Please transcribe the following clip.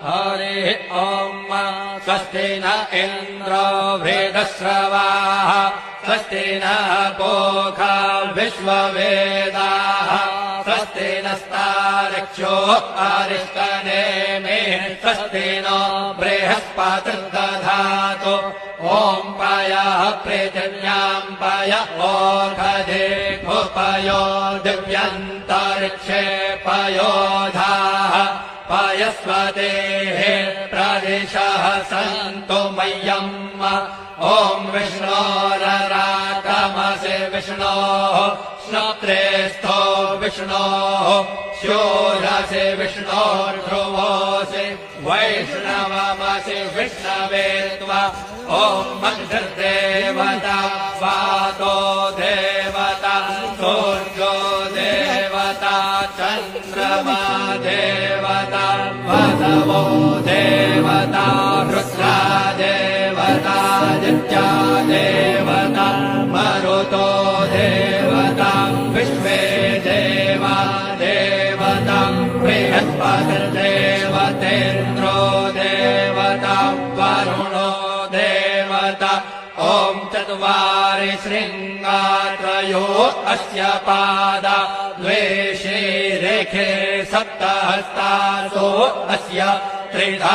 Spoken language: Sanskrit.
हरिः ॐ स्वस्ति न इन्द्रो वृद्धश्रवाः स्वस्ति नः पूषा विश्ववेदाः स्वस्ति नस्तार्क्ष्यो अरिष्टनेमिः स्वस्ति नो बृहस्पतिर्दधातु ॐ पयः पृथिव्याम् पय ओषधे उपयो दिव्यन्तरिक्षे पयोधाः पयस्वतेः प्रदिशः सन्तु मह्यम् ॐ विष्णोरराटमसि विष्णोः श्रोत्रेस्थो विष्णोः शूरसि विष्णोर्ध्रुवोऽसि वैष्णवमसि विष्णवे त्वा ॐ मन्त्रिर्देवता वातो देवता सूर्यो देवता चन्द्रमा देवता वसवो देवता रुद्रा देवता दित्या देवता मरुतो देवता विश्वे देवा देवता बृहस्पतिर्देवतेन्द्रो देवता वरुणो देवता ॐ चत्वारि शृङ्गात्रयो अस्य पादा द्वे शीरेखे सप्तहस्तासो अस्य त्रिधा